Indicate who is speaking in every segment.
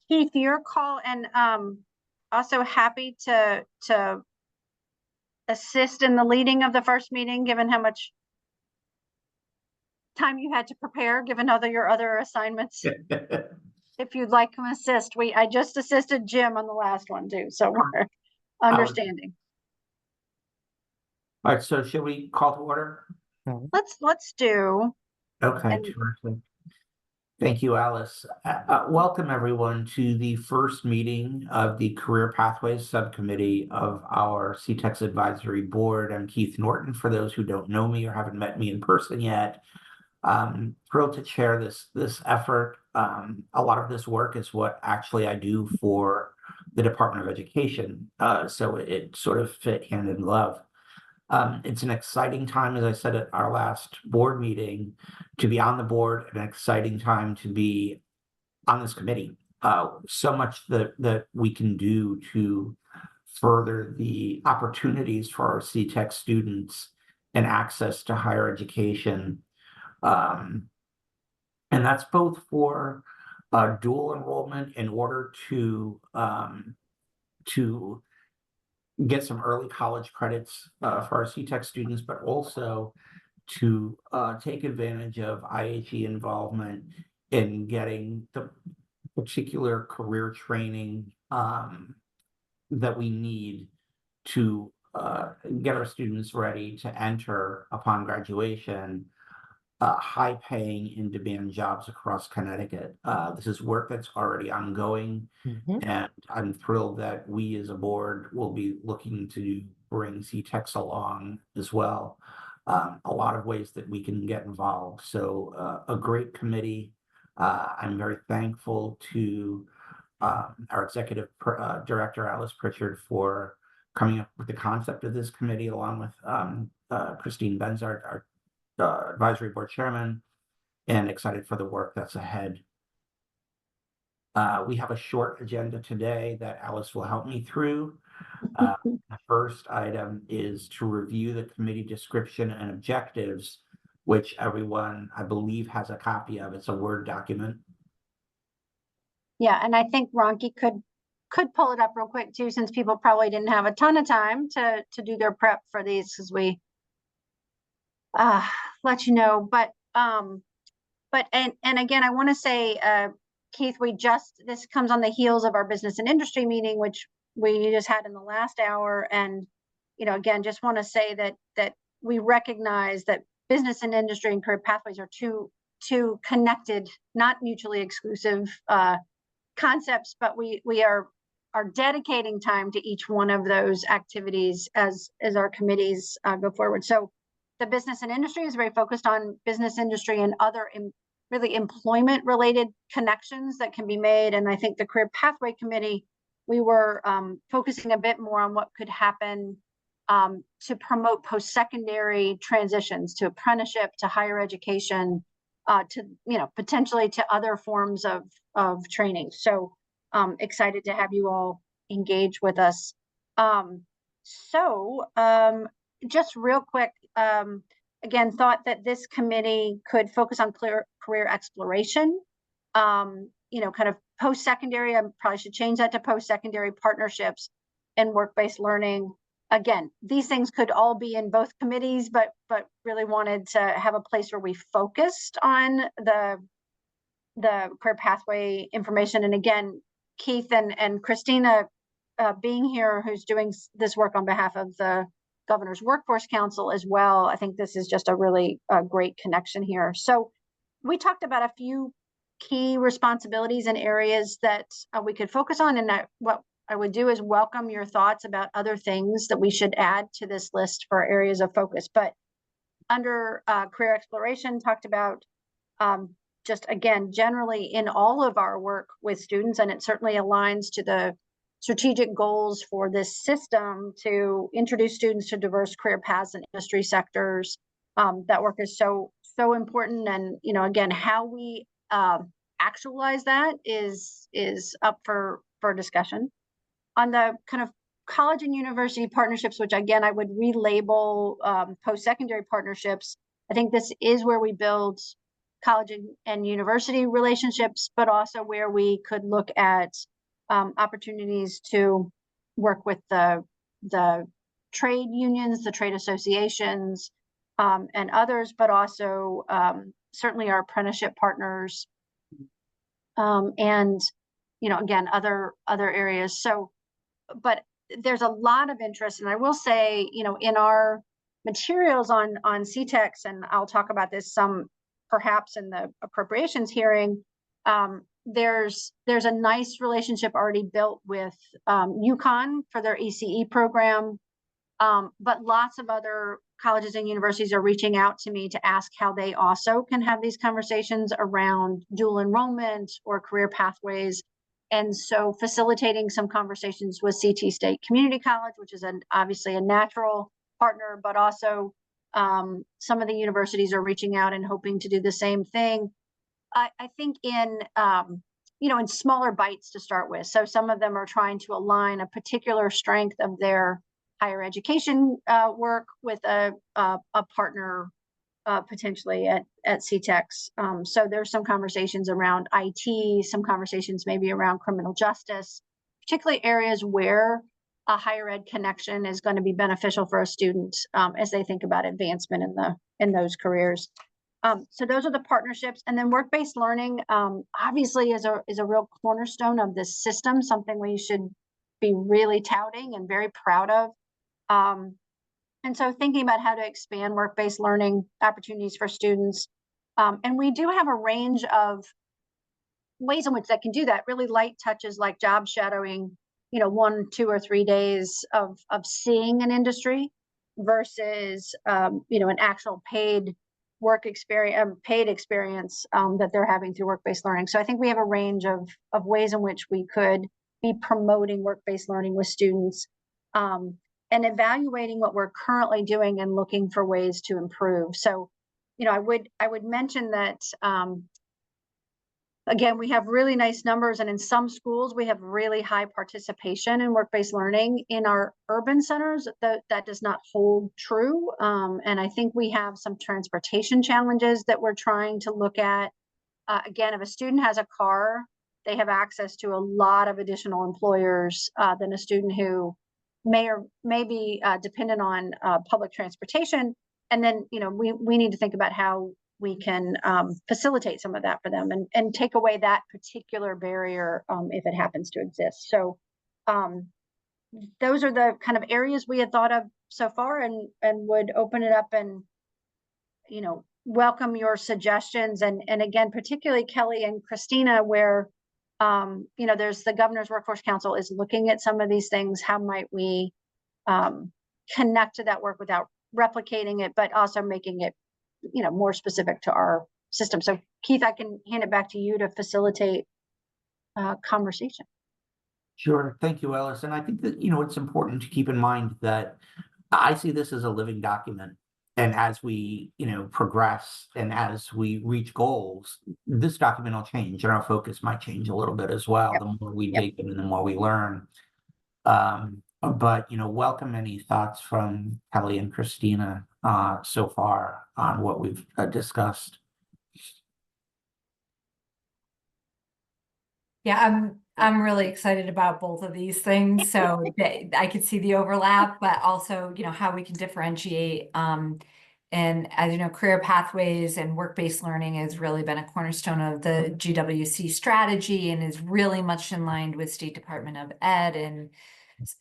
Speaker 1: Keith, your call, and also happy to assist in the leading of the first meeting, given how much time you had to prepare, given your other assignments. If you'd like to assist, I just assisted Jim on the last one too, so we're understanding.
Speaker 2: All right, so should we call to order?
Speaker 1: Let's do.
Speaker 2: Okay, terrific. Thank you, Alice. Welcome everyone to the first meeting of the Career Pathways Subcommittee of our CTECS Advisory Board. I'm Keith Norton, for those who don't know me or haven't met me in person yet. Thrilled to chair this effort. A lot of this work is what actually I do for the Department of Education, so it sort of fit hand in glove. It's an exciting time, as I said at our last board meeting, to be on the board, an exciting time to be on this committee. So much that we can do to further the opportunities for our CTECS students and access to higher education. And that's both for dual enrollment in order to get some early college credits for our CTECS students, but also to take advantage of IHE involvement in getting the particular career training that we need to get our students ready to enter upon graduation high-paying, in-demand jobs across Connecticut. This is work that's already ongoing, and I'm thrilled that we as a board will be looking to bring CTECS along as well. A lot of ways that we can get involved. So a great committee. I'm very thankful to our executive director, Alice Pritchard, for coming up with the concept of this committee, along with Christine Benzart, our advisory board chairman, and excited for the work that's ahead. We have a short agenda today that Alice will help me through. The first item is to review the committee description and objectives, which everyone, I believe, has a copy of. It's a Word document.
Speaker 1: Yeah, and I think Ronki could pull it up real quick too, since people probably didn't have a ton of time to do their prep for these, because we let you know. But again, I want to say, Keith, this comes on the heels of our business and industry meeting, which we just had in the last hour. And, again, just want to say that we recognize that business and industry and career pathways are two connected, not mutually exclusive concepts, but we are dedicating time to each one of those activities as our committees go forward. So the business and industry is very focused on business, industry, and other really employment related connections that can be made. And I think the Career Pathway Committee, we were focusing a bit more on what could happen to promote post-secondary transitions to apprenticeship, to higher education, to potentially to other forms of training. So excited to have you all engage with us. Just real quick, again, thought that this committee could focus on career exploration, kind of post-secondary. I probably should change that to post-secondary partnerships and work-based learning. Again, these things could all be in both committees, but really wanted to have a place where we focused on the career pathway information. And again, Keith and Christina being here, who's doing this work on behalf of the Governor's Workforce Council as well. I think this is just a really great connection here. So we talked about a few key responsibilities and areas that we could focus on, and what I would do is welcome your thoughts about other things that we should add to this list for areas of focus. But under career exploration, talked about just, again, generally in all of our work with students, and it certainly aligns to the strategic goals for this system to introduce students to diverse career paths and industry sectors. That work is so important. And, again, how we actualize that is up for discussion. On the kind of college and university partnerships, which again, I would relabel post-secondary partnerships, I think this is where we build college and university relationships, but also where we could look at opportunities to work with the trade unions, the trade associations, and others, but also certainly our apprenticeship partners, and again, other areas. So, but there's a lot of interest, and I will say, in our materials on CTECS, and I'll talk about this some perhaps in the appropriations hearing. There's a nice relationship already built with UConn for their ECE program, but lots of other colleges and universities are reaching out to me to ask how they also can have these conversations around dual enrollment or career pathways. And so facilitating some conversations with CT State Community College, which is obviously a natural partner, but also some of the universities are reaching out and hoping to do the same thing. I think in smaller bites to start with. So some of them are trying to align a particular strength of their higher education work with a partner potentially at CTECS. So there's some conversations around IT, some conversations maybe around criminal justice, particularly areas where a higher ed connection is going to be beneficial for a student as they think about advancement in those careers. So those are the partnerships, and then work-based learning obviously is a real cornerstone of this system, something we should be really touting and very proud of. And so thinking about how to expand work-based learning opportunities for students. And we do have a range of ways in which that can do that, really light touches like job shadowing, 1, 2, or 3 days of seeing an industry versus, an actual paid work experience, that they're having through work-based learning. So I think we have a range of ways in which we could be promoting work-based learning with students, and evaluating what we're currently doing and looking for ways to improve. So, I would mention that, again, we have really nice numbers, and in some schools we have really high participation in work-based learning. In our urban centers, that does not hold true. And I think we have some transportation challenges that we're trying to look at. Again, if a student has a car, they have access to a lot of additional employers than a student who may be dependent on public transportation. And then, we need to think about how we can facilitate some of that for them and take away that particular barrier if it happens to exist. So those are the kind of areas we had thought of so far, and would open it up and, welcome your suggestions. And again, particularly Kelly and Christina, where there's the Governor's Workforce Council is looking at some of these things. How might we connect to that work without replicating it, but also making it, more specific to our system. So Keith, I can hand it back to you to facilitate conversation.
Speaker 2: Sure. Thank you, Ellis. And I think that, it's important to keep in mind that I see this as a living document. And as we, progress and as we reach goals, this document will change and our focus might change a little bit as well. Yep. The more we dig in and the more we learn. But, welcome any thoughts from Kelly and Christina so far on what we've discussed.
Speaker 3: Yeah, I'm really excited about both of these things. So I could see the overlap, but also, how we can differentiate. And as you know, career pathways and work-based learning has really been a cornerstone of the GWC strategy and is really much in line with State Department of Ed and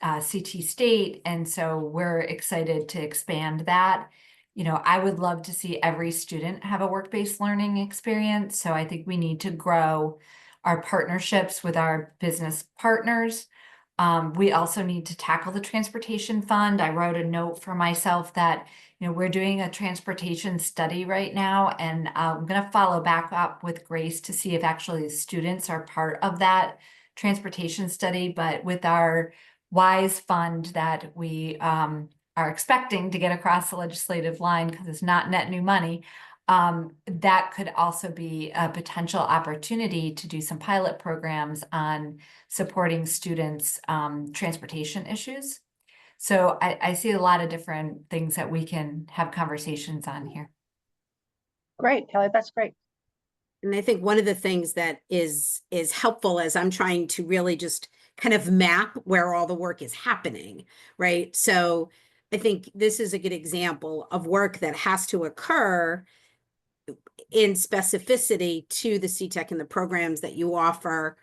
Speaker 3: CT State. And so we're excited to expand that. I would love to see every student have a work-based learning experience. So I think we need to grow our partnerships with our business partners. We also need to tackle the transportation fund. I wrote a note for myself that, we're doing a transportation study right now, and I'm going to follow back up with Grace to see if actually the students are part of that transportation study. But with our WISE fund that we are expecting to get across the legislative line, because it's not net new money, that could also be a potential opportunity to do some pilot programs on supporting students' transportation issues. So I see a lot of different things that we can have conversations on here.
Speaker 1: Great, Kelly, that's great.
Speaker 4: And I think one of the things that is helpful as I'm trying to really just kind of map where all the work is happening, right? So I think this is a good example of work that has to occur in specificity to the CTEC and the programs that you offer,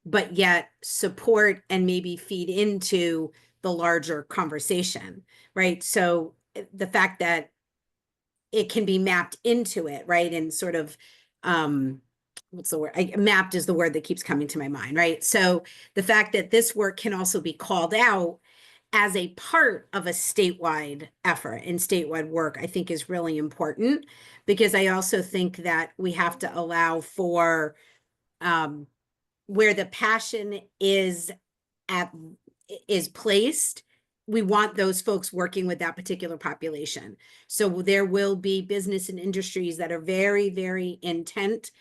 Speaker 4: but yet support and maybe feed into the larger conversation, right? So the fact that it can be mapped into it, right? And sort of, what's the word? Mapped is the word that keeps coming to my mind, right? So the fact that this work can also be called out as a part of a statewide effort and statewide work, I think is really important, because I also think that we have to allow for where the passion is placed. We want those folks working with that particular population. So there will be business and industries that are very, very intent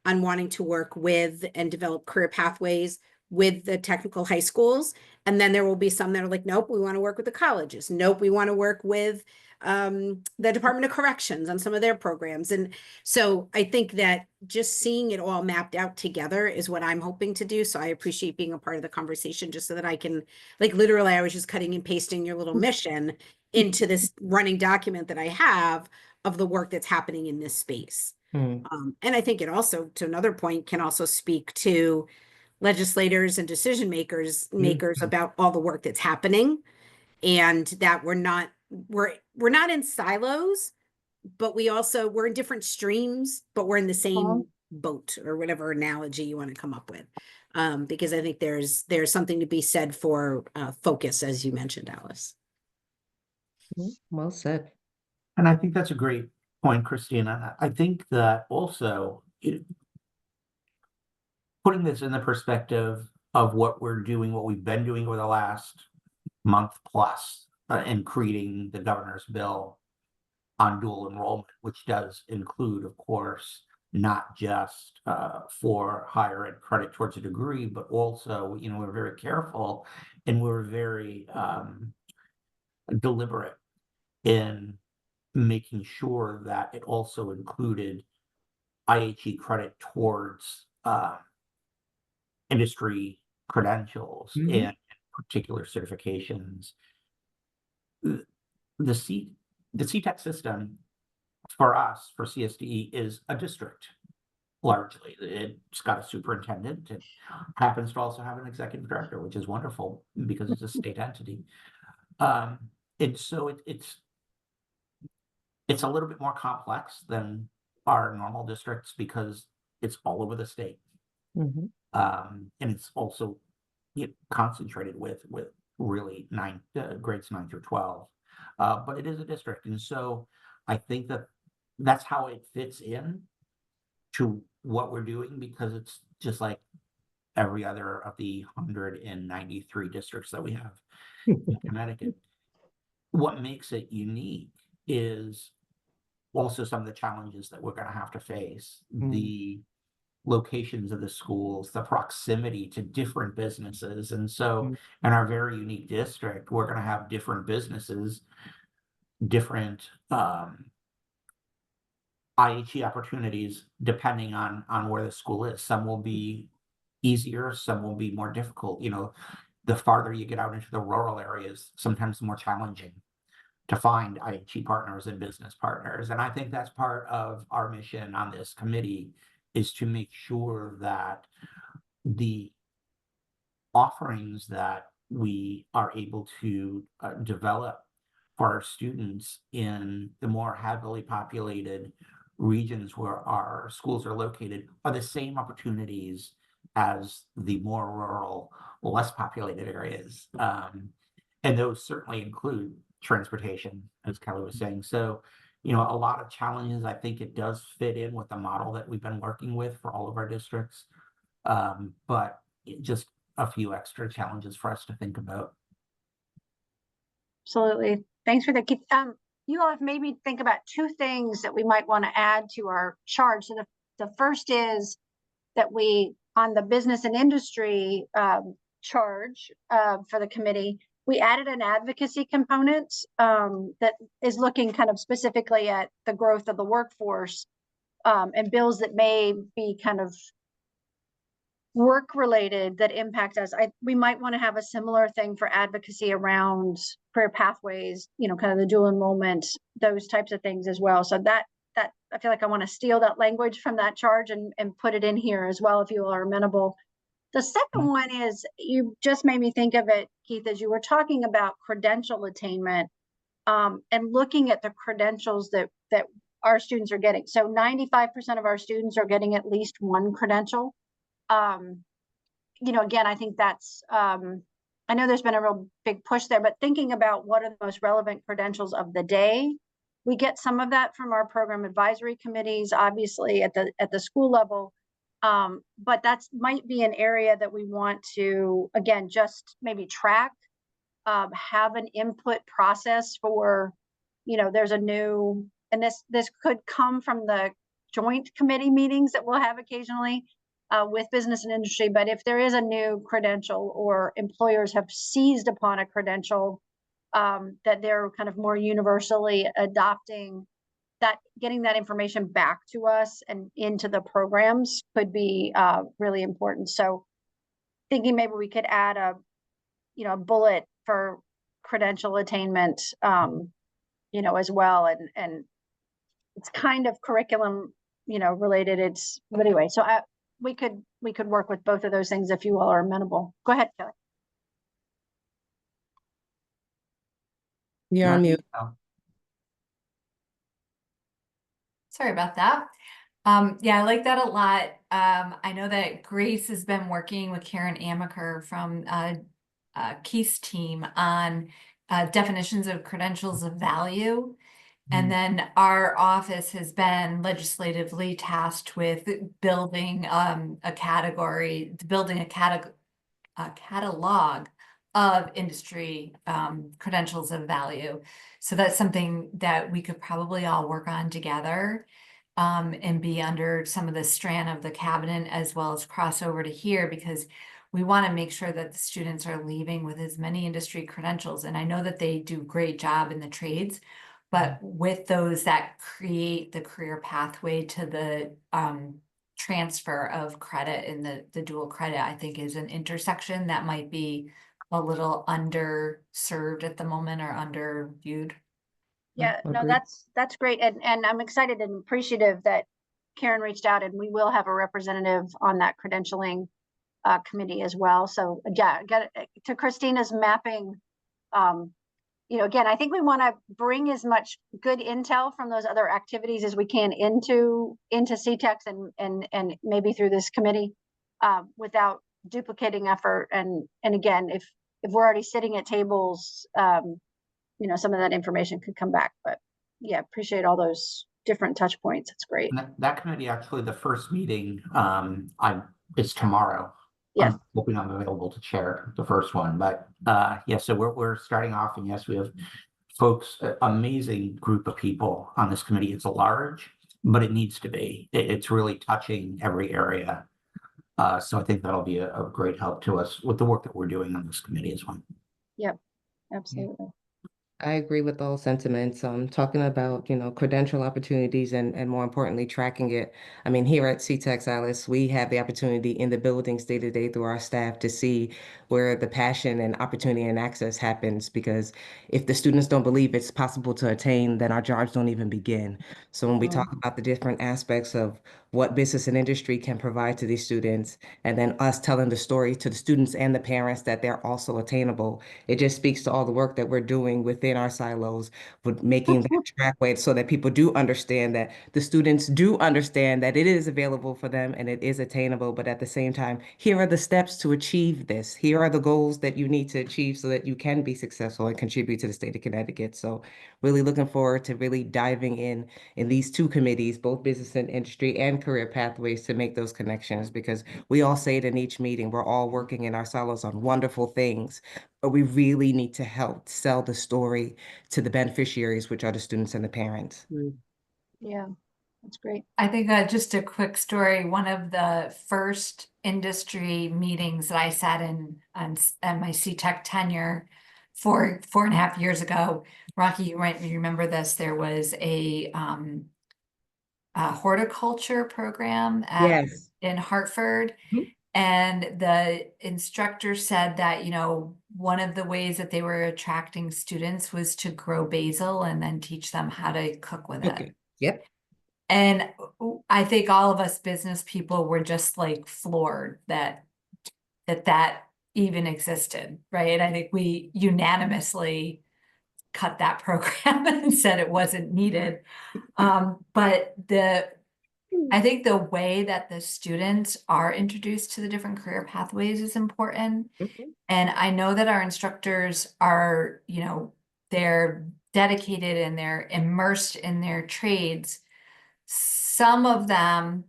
Speaker 4: on wanting to work with and develop career pathways with the technical high schools. And then there will be some that are like, nope, we want to work with the colleges. Nope, we want to work with the Department of Corrections on some of their programs. And so I think that just seeing it all mapped out together is what I'm hoping to do. So I appreciate being a part of the conversation, just so that I can, like, literally, I was just cutting and pasting your little mission into this running document that I have of the work that's happening in this space. And I think it also, to another point, can also speak to legislators and decision makers about all the work that's happening, and that we're not in silos, but we're in different streams, but we're in the same boat, or whatever analogy you want to come up with. Because I think there's something to be said for focus, as you mentioned, Alice.
Speaker 5: Well said.
Speaker 2: And I think that's a great point, Christina. I think that also putting this in the perspective of what we're doing, what we've been doing over the last month plus, in creating the governor's bill on dual enrollment, which does include, of course, not just for higher ed credit towards a degree, but also, we're very careful and we're very deliberate in making sure that it also included IHE credit towards industry credentials and particular certifications. The CTECS system for us, for CSDE, is a district largely. It's got a superintendent. It happens to also have an executive director, which is wonderful because it's a state entity. And so it's a little bit more complex than our normal districts because it's all over the state. And it's also concentrated with really grades 9 through 12. But it is a district. And so I think that's how it fits in to what we're doing, because it's just like every other of the 193 districts that we have in Connecticut. What makes it unique is also some of the challenges that we're going to have to face. The locations of the schools, the proximity to different businesses. And so in our very unique district, we're going to have different businesses, different IHE opportunities, depending on where the school is. Some will be easier, some will be more difficult. The farther you get out into the rural areas, sometimes more challenging to find IHE partners and business partners. And I think that's part of our mission on this committee, is to make sure that the offerings that we are able to develop for our students in the more heavily populated regions where our schools are located are the same opportunities as the more rural, less populated areas. And those certainly include transportation, as Kelly was saying. So, a lot of challenges. I think it does fit in with the model that we've been working with for all of our districts. But just a few extra challenges for us to think about.
Speaker 1: Absolutely. Thanks for that, Keith. You all have made me think about two things that we might want to add to our charge. So the first is that we, on the business and industry charge for the committee, we added an advocacy component that is looking kind of specifically at the growth of the workforce and bills that may be kind of work related that impact us. We might want to have a similar thing for advocacy around career pathways, kind of the dual enrollment, those types of things as well. So that I feel like I want to steal that language from that charge and put it in here as well, if you all are amenable. The second one is, you just made me think of it, Keith, as you were talking about credential attainment, and looking at the credentials that our students are getting. So 95% of our students are getting at least one credential. Again, I think that's, I know there's been a real big push there, but thinking about what are the most relevant credentials of the day, we get some of that from our program advisory committees, obviously at the school level. But that's might be an area that we want to, again, just maybe track, have an input process for, there's a new, and this could come from the joint committee meetings that we'll have occasionally with business and industry. But if there is a new credential, or employers have seized upon a credential that they're kind of more universally adopting, that getting that information back to us and into the programs could be really important. So thinking maybe we could add a bullet for credential attainment, as well. And it's kind of curriculum, related. But anyway, so we could work with both of those things if you all are amenable. Go ahead, Kelly.
Speaker 5: You're on mute.
Speaker 3: Sorry about that. Yeah, I like that a lot. I know that Grace has been working with Karen Amaker from Keith's team on definitions of credentials of value. And then our office has been legislatively tasked with building a catalog of industry credentials of value. So that's something that we could probably all work on together, and be under some of the strand of the cabinet, as well as cross over to here, because we want to make sure that the students are leaving with as many industry credentials. And I know that they do a great job in the trades, but with those that create the career pathway to the transfer of credit and the dual credit, I think is an intersection that might be a little underserved at the moment, or underviewed.
Speaker 1: Yeah, no,
Speaker 5: Agreed.
Speaker 1: that's great. And I'm excited and appreciative that Karen reached out, and we will have a representative on that credentialing committee as well. So yeah, to Christina's mapping, again, I think we want to bring as much good intel from those other activities as we can into CTECS and maybe through this committee, without duplicating effort. And again, if we're already sitting at tables, some of that information could come back. But yeah, appreciate all those different touch points. It's great.
Speaker 2: And that committee, actually, the first meeting, is tomorrow.
Speaker 1: Yes.
Speaker 2: I'm hoping I'm available to chair the first one, but yeah, so we're starting off, and yes, we have folks, amazing group of people on this committee. It's large, but it needs to be. It's really touching every area. So I think that'll be a great help to us with the work that we're doing on this committee as well.
Speaker 1: Yep, absolutely.
Speaker 5: I agree with those sentiments. Talking about, credential opportunities and more importantly, tracking it. I mean, here at CTECS, Alice, we have the opportunity in the buildings day to day through our staff to see where the passion and opportunity and access happens. Because if the students don't believe it's possible to attain, then our jobs don't even begin. So when we talk about the different aspects of what business and industry can provide to these students, and then us telling the story to the students and the parents that they're also attainable, it just speaks to all the work that we're doing within our silos, with making that trackway so that people do understand, that the students do understand that it is available for them and it is attainable. But at the same time, here are the steps to achieve this. Here are the goals that you need to achieve so that you can be successful and contribute to the state of Connecticut. So really looking forward to really diving in these two committees, both business and industry and career pathways, to make those connections, because we all say it in each meeting, we're all working in our silos on wonderful things, but we really need to help sell the story to the beneficiaries, which are the students and the parents.
Speaker 1: Yeah, that's great.
Speaker 3: I think just a quick story. One of the first industry meetings that I sat in on my CTEC tenure 4.5 years ago, Rocky, you might remember this. There was a horticulture program
Speaker 5: Yes.
Speaker 3: in Hartford.
Speaker 5: Mhm.
Speaker 3: And the instructor said that, one of the ways that they were attracting students was to grow basil and then teach them how to cook with it.
Speaker 5: Okay. Yep.
Speaker 3: And I think all of us business people were just like floored that even existed, right? I think we unanimously cut that program and said it wasn't needed. But I think the way that the students are introduced to the different career pathways is important.
Speaker 5: Mhm.
Speaker 3: And I know that our instructors are, they're dedicated and they're immersed in their trades. Some of them,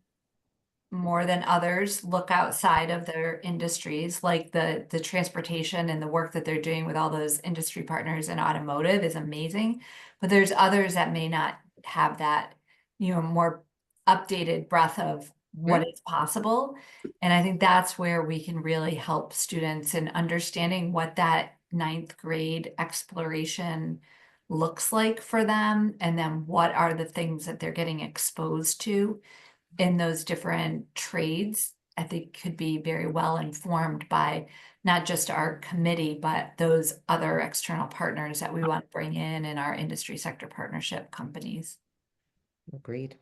Speaker 3: more than others, look outside of their industries, like the transportation and the work that they're doing with all those industry partners in automotive is amazing. But there's others that may not have that, more updated breadth of what
Speaker 5: Right.
Speaker 3: is possible. And I think that's where we can really help students in understanding what that 9th grade exploration looks like for them, and then what are the things that they're getting exposed to in those different trades. I think could be very well informed by not just our committee, but those other external partners that we want to bring in our industry sector partnership companies.
Speaker 5: Agreed.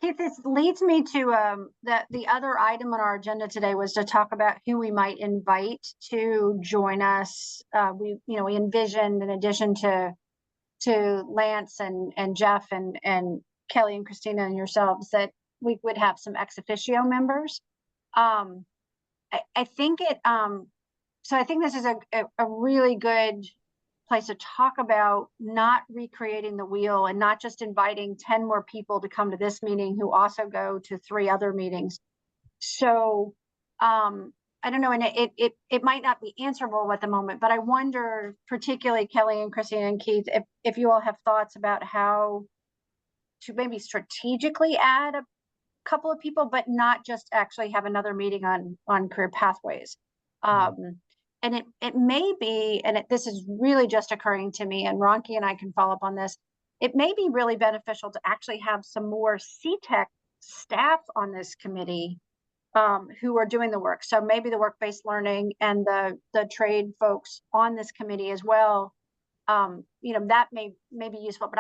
Speaker 1: Keith, this leads me to the other item on our agenda today was to talk about who we might invite to join us. We envisioned, in addition to Lance and Jeff and Kelly and Christina and yourselves, that we would have some ex officio members. I think so I think this is a really good place to talk about not recreating the wheel and not just inviting 10 more people to come to this meeting who also go to 3 other meetings. So I don't know, and it might not be answerable at the moment, but I wonder, particularly Kelly and Christina and Keith, if you all have thoughts about how to maybe strategically add a couple of people, but not just actually have another meeting on career pathways. And it may be, and this is really just occurring to me, and Ronki and I can follow up on this. It may be really beneficial to actually have some more CTEC staff on this committee who are doing the work. So maybe the work-based learning and the trade folks on this committee as well. That may be useful. But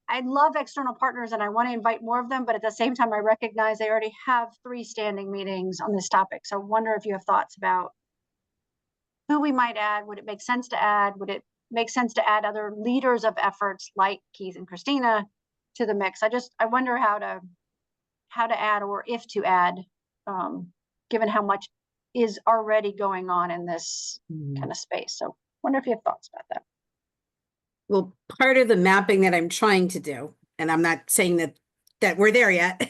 Speaker 1: I love external partners and I want to invite more of them, but at the same time, I recognize they already have 3 standing meetings on this topic. So I wonder if you have thoughts about who we might add. Would it make sense to add? Would it make sense to add other leaders of efforts like Keith and Christina to the mix? I wonder how to add, or if to add, given how much is already going on in this kind of space. So wonder if you have thoughts about that.
Speaker 4: Well, part of the mapping that I'm trying to do, and I'm not saying that we're there yet,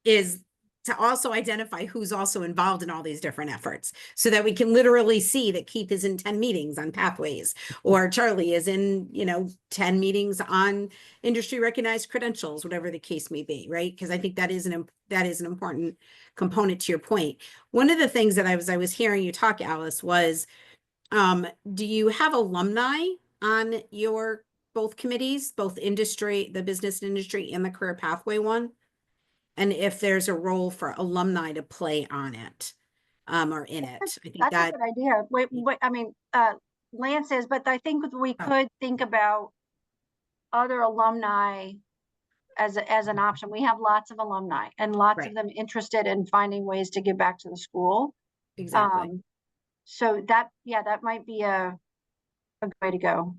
Speaker 4: is to also identify who's also involved in all these different efforts so that we can literally see that Keith is in 10 meetings on pathways, or Charlie is in, 10 meetings on industry recognized credentials, whatever the case may be, right? Because I think that is an important component to your point. One of the things that I was hearing you talk, Alice, was, do you have alumni on your both committees, both industry, the business and industry, and the career pathway one? And if there's a role for alumni to play on it, or in it. I think
Speaker 1: That's a good idea. Wait, I mean, Lance is, but I think we could think about other alumni as an option. We have lots of alumni and lots of them interested in finding ways to give back to the school.
Speaker 4: Exactly.
Speaker 1: So that might be a good way to go.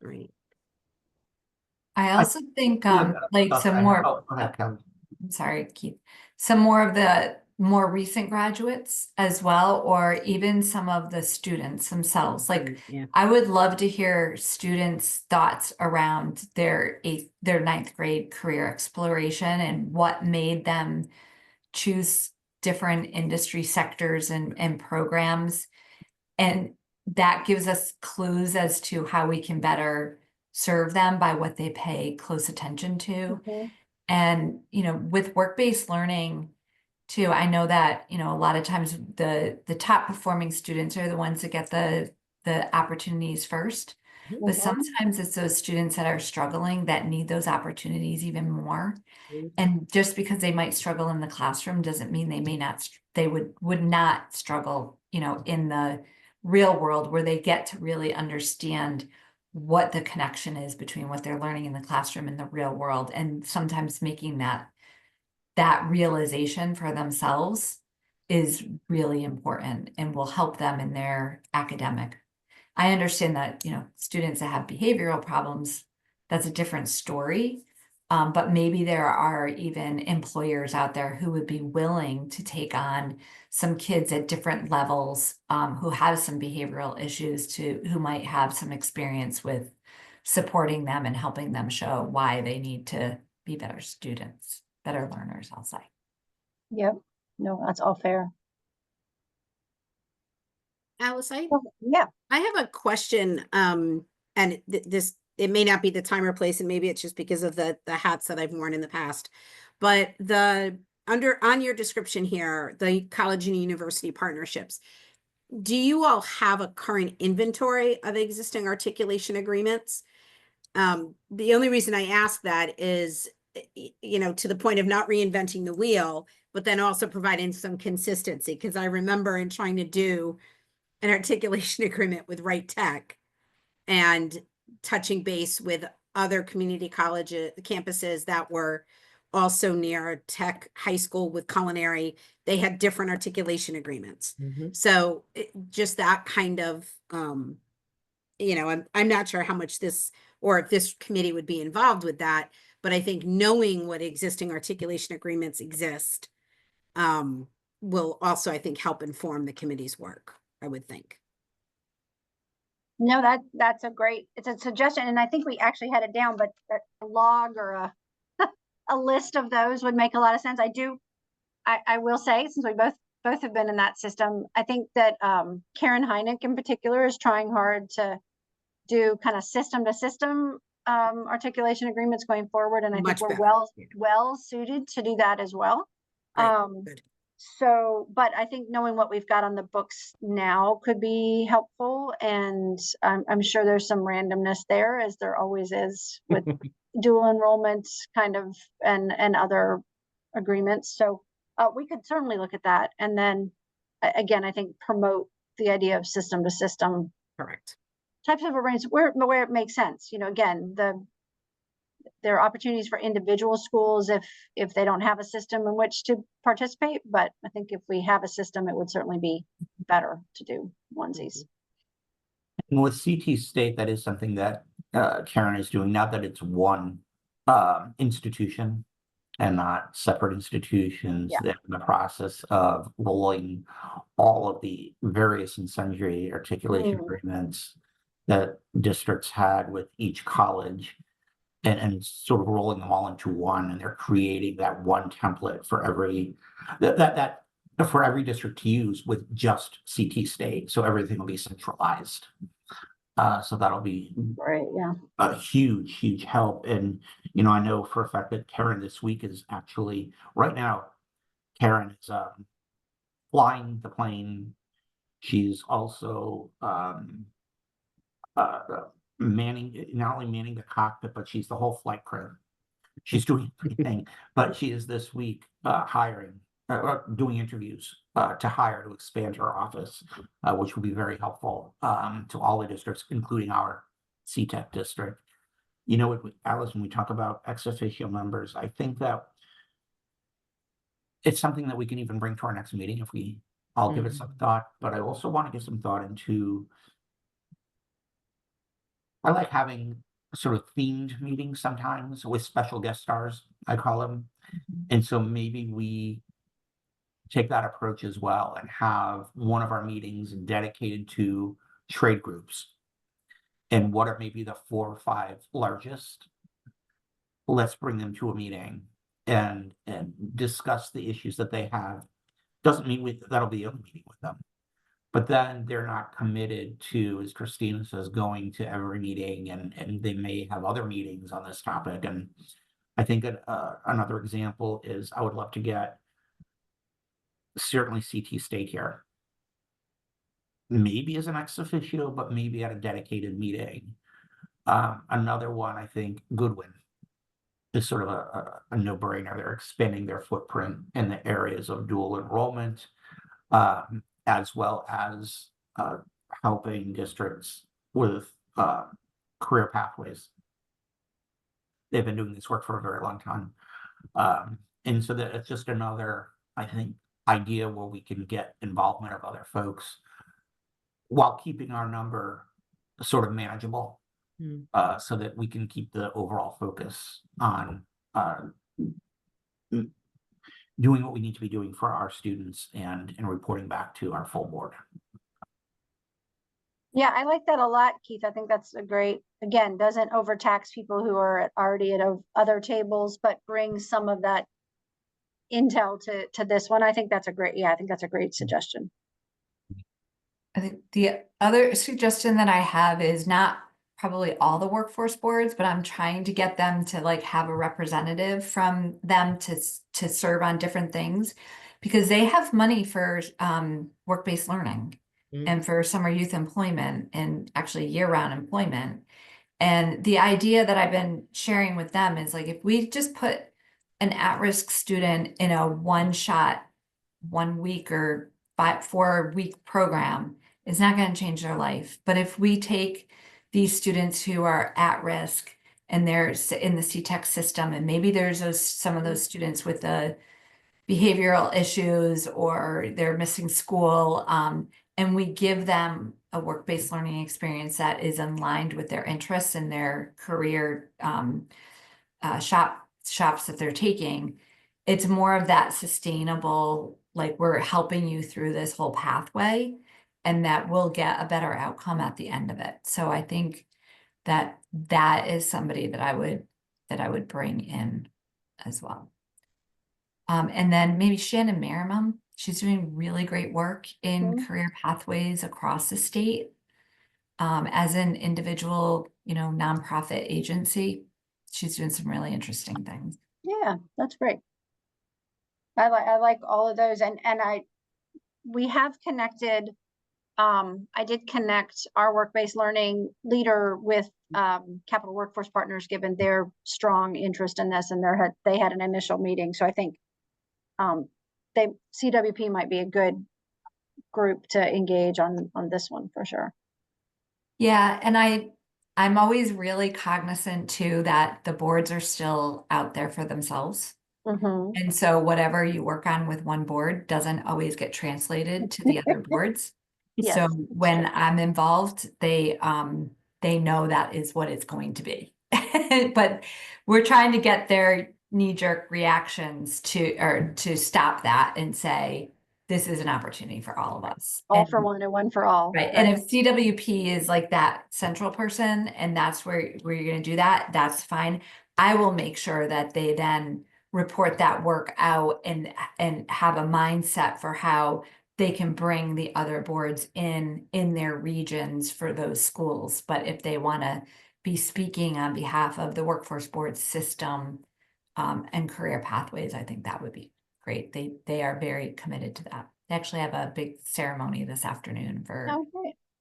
Speaker 4: Right.
Speaker 3: I also think like some more.
Speaker 2: Oh, go ahead, Kelly.
Speaker 3: I'm sorry, Keith, some more of the more recent graduates as well, or even some of the students themselves. Like, I would love to hear students' thoughts around their 9th grade career exploration and what made them choose different industry sectors and programs. And that gives us clues as to how we can better serve them by what they pay close attention to. And, with work-based learning too, I know that, a lot of times the top performing students are the ones that get the opportunities first. But
Speaker 1: Mhm.
Speaker 3: sometimes it's those students that are struggling that need those opportunities even more.
Speaker 4: Mhm.
Speaker 3: And just because they might struggle in the classroom doesn't mean they may not, they would not struggle, in the real world where they get to really understand what the connection is between what they're learning in the classroom and the real world. And sometimes making that realization for themselves is really important and will help them in their academic. I understand that, students that have behavioral problems, that's a different story. But maybe there are even employers out there who would be willing to take on some kids at different levels, who have some behavioral issues who might have some experience with supporting them and helping them show why they need to be better students, better learners, I'll say.
Speaker 1: Yep. No, that's all fair.
Speaker 4: Alice,
Speaker 1: Yeah.
Speaker 4: I have a question, and this, it may not be the time or place, and maybe it's just because of the hats that I've worn in the past. But on your description here, the college and university partnerships, do you all have a current inventory of existing articulation agreements? The only reason I ask that is, to the point of not reinventing the wheel, but then also providing some consistency. Because I remember in trying to do an articulation agreement with Right Tech and touching base with other community college campuses that were also near tech high school with culinary, they had different articulation agreements. So just that kind of, I'm not sure how much this, or if this committee would be involved with that, but I think knowing what existing articulation agreements exist will also, I think, help inform the committee's work, I would think.
Speaker 1: No, that's it's a suggestion, and I think we actually had it down, but a log or a list of those would make a lot of sense. I will say, since we both have been in that system, I think that Karen Hynek in particular is trying hard to do kind of system to system articulation agreements going forward, and I think
Speaker 4: Much
Speaker 1: we're
Speaker 4: better.
Speaker 1: well suited to do that as well.
Speaker 4: Great. Good.
Speaker 1: So, but I think knowing what we've got on the books now could be helpful, and I'm sure there's some randomness there, as there always is with dual enrollment kind of and other agreements. So we could certainly look at that, and then again, I think promote the idea of system to system
Speaker 4: Correct.
Speaker 1: types of arrangements where it makes sense. Again, there are opportunities for individual schools if they don't have a system in which to participate, but I think if we have a system, it would certainly be better to do onesies.
Speaker 2: And with CT State, that is something that Karen is doing now that it's one institution and not separate institutions.
Speaker 1: Yeah.
Speaker 2: They're in the process of rolling all of the various and sundry articulation agreements that districts had with each college and sort of rolling them all into one, and they're creating that one template for every for every district to use with just CT State. So everything will be centralized. So that'll be
Speaker 1: Right. Yeah.
Speaker 2: a huge help. And, I know for a fact that Karen this week is actually right now, Karen is flying the plane. She's also not only manning the cockpit, but she's the whole flight crew. She's doing everything, but she is this week doing interviews to hire to expand her office, which will be very helpful to all the districts, including our CTEC district. Alice, when we talk about ex officio members, I think that it's something that we can even bring to our next meeting if we all give it some thought. But I also want to give some thought into, I like having sort of themed meetings sometimes with special guest stars, I call them. And so maybe we take that approach as well and have one of our meetings dedicated to trade groups. And what are maybe the 4 or 5 largest? Let's bring them to a meeting and discuss the issues that they have. Doesn't mean that'll be the only meeting with them. But then they're not committed to, as Christina says, going to every meeting, and they may have other meetings on this topic. And I think another example is I would love to get certainly CT State here, maybe as an ex officio, but maybe at a dedicated meeting Another one, I think, Goodwin is sort of a no-brainer. They're expanding their footprint in the areas of dual enrollment, as well as helping districts with career pathways. They've been doing this work for a very long time. And so that it's just another, I think, idea where we can get involvement of other folks while keeping our number sort of manageable, so that we can keep the overall focus on doing what we need to be doing for our students and reporting back to our full board.
Speaker 1: Yeah, I like that a lot, Keith. I think that's a great, again, doesn't overtax people who are already at other tables, but brings some of that intel to this one. I think that's a great, I think that's a great suggestion.
Speaker 3: I think the other suggestion that I have is not probably all the workforce boards, but I'm trying to get them to like have a representative from them to serve on different things, because they have money for work-based learning and for summer youth employment and actually year-round employment. And the idea that I've been sharing with them is like, if we just put an at-risk student in a one-shot, 1 week or 4-week program, it's not going to change their life. But if we take these students who are at risk and they're in the CTECS system, and maybe there's some of those students with the behavioral issues or they're missing school, and we give them a work-based learning experience that is aligned with their interests and their career shops that they're taking, it's more of that sustainable, like we're helping you through this whole pathway and that we'll get a better outcome at the end of it. So I think that that is somebody that I would bring in as well. And then maybe Shannon Merriman, she's doing really great work in career pathways across the state. As an individual, nonprofit agency, she's doing some really interesting things.
Speaker 1: Yeah, that's great. I like all of those, and we have connected. I did connect our work-based learning leader with Capital Workforce Partners, given their strong interest in this, and they had an initial meeting. So I think CWP might be a good group to engage on this one for sure.
Speaker 3: Yeah, and I'm always really cognizant too that the boards are still out there for themselves. And so whatever you work on with one board doesn't always get translated to the other boards.
Speaker 1: Yes,
Speaker 3: So when I'm involved, they know that is what it's going to be. But we're trying to get their knee-jerk reactions to stop that and say, this is an opportunity for all of us.
Speaker 1: all for one and one for all.
Speaker 3: Right. And if CWP is like that central person and that's where you're going to do that, that's fine. I will make sure that they then report that work out and have a mindset for how they can bring the other boards in their regions for those schools. But if they want to be speaking on behalf of the workforce board system and career pathways, I think that would be great. They are very committed to that. They actually have a big ceremony this afternoon for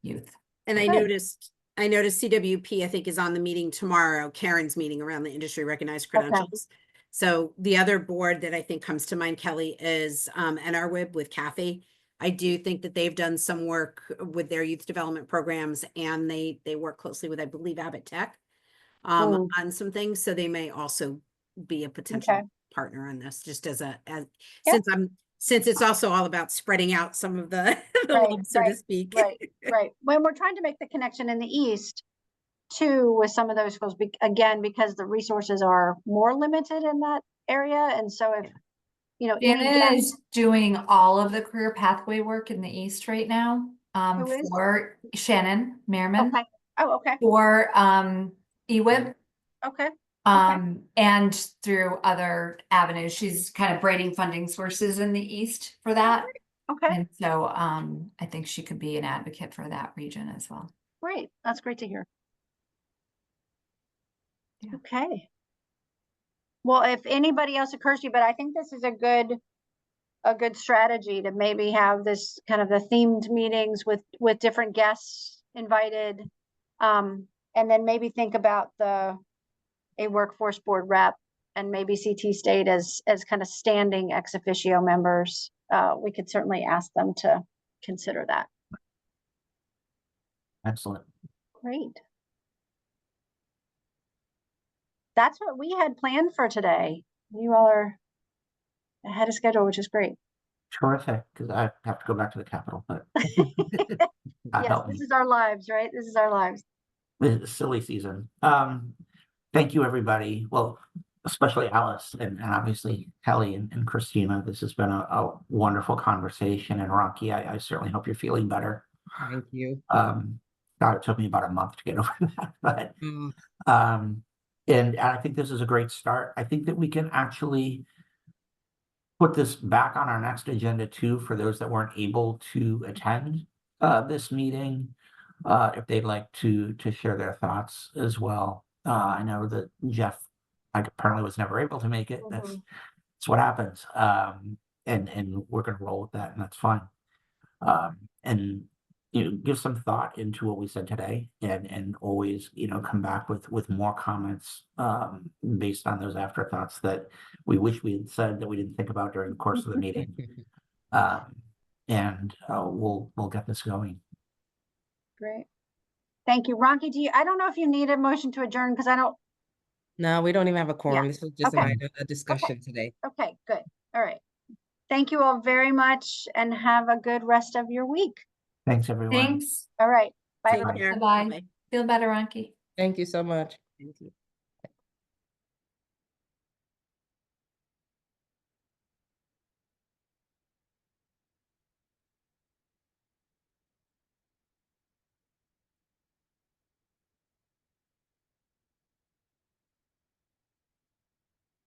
Speaker 3: youth.
Speaker 4: And I noticed CWP, I think, is on the meeting tomorrow, Karen's meeting around the industry recognized credentials. So the other board that I think comes to mind, Kelly, is NRWIB with Kathy. I do think that they've done some work with their youth development programs, and they work closely with, I believe, Abbott Tech on some things. So they may also be a potential partner on this, just as since it's also all about spreading out some of the love, so to speak.
Speaker 1: Right. When we're trying to make the connection in the East too with some of those schools, again, because the resources are more limited in that area. And so if,
Speaker 3: Shannon is doing all of the career pathway work in the East right now. For Shannon Merriman.
Speaker 1: Okay. Oh, okay.
Speaker 3: For EWIB.
Speaker 1: Okay.
Speaker 3: And through other avenues. She's kind of braiding funding sources in the East for that.
Speaker 1: Okay.
Speaker 3: And so I think she could be an advocate for that region as well.
Speaker 1: Great. That's great to hear.
Speaker 3: Yeah.
Speaker 1: Okay. Well, if anybody else occurs to you, but I think this is a good strategy to maybe have this kind of the themed meetings with different guests invited. And then maybe think about a workforce board rep and maybe CT State as kind of standing ex officio members. We could certainly ask them to consider that.
Speaker 2: Excellent.
Speaker 1: Great. That's what we had planned for today. You all are ahead of schedule, which is great.
Speaker 2: Terrific, because I have to go back to the Capitol, but
Speaker 1: Yes,
Speaker 2: help
Speaker 1: this
Speaker 2: me.
Speaker 1: is our lives, right? This is our lives.
Speaker 2: It's silly season. Thank you, everybody. Well, especially Alice and obviously Kelly and Christina. This has been a wonderful conversation. And Rocky, I certainly hope you're feeling better.
Speaker 5: Thank you.
Speaker 2: God, it took me about a month to get over that, but
Speaker 5: Mm.
Speaker 2: and I think this is a great start. I think that we can actually put this back on our next agenda too, for those that weren't able to attend this meeting, if they'd like to share their thoughts as well. I know that Jeff, apparently was never able to make it. That's what happens. And we're gonna roll with that, and that's fine. And give some thought into what we said today, and always come back with more comments based on those afterthoughts that we wish we had said that we didn't think about during the course of the meeting. And we'll get this going.
Speaker 1: Great. Thank you. Ronki, I don't know if you need a motion to adjourn because I don't.
Speaker 5: No, we don't even have a quorum. This was just
Speaker 1: Okay.
Speaker 5: a discussion today.
Speaker 1: Okay, good. All right. Thank you all very much and have a good rest of your week.
Speaker 2: Thanks, everyone.
Speaker 3: Thanks.
Speaker 1: All right. Bye,
Speaker 4: Take
Speaker 1: everybody.
Speaker 4: care.
Speaker 3: Bye-bye.
Speaker 4: Bye-bye.
Speaker 3: Feel better, Anki.
Speaker 5: Thank you so much.
Speaker 4: Thank you.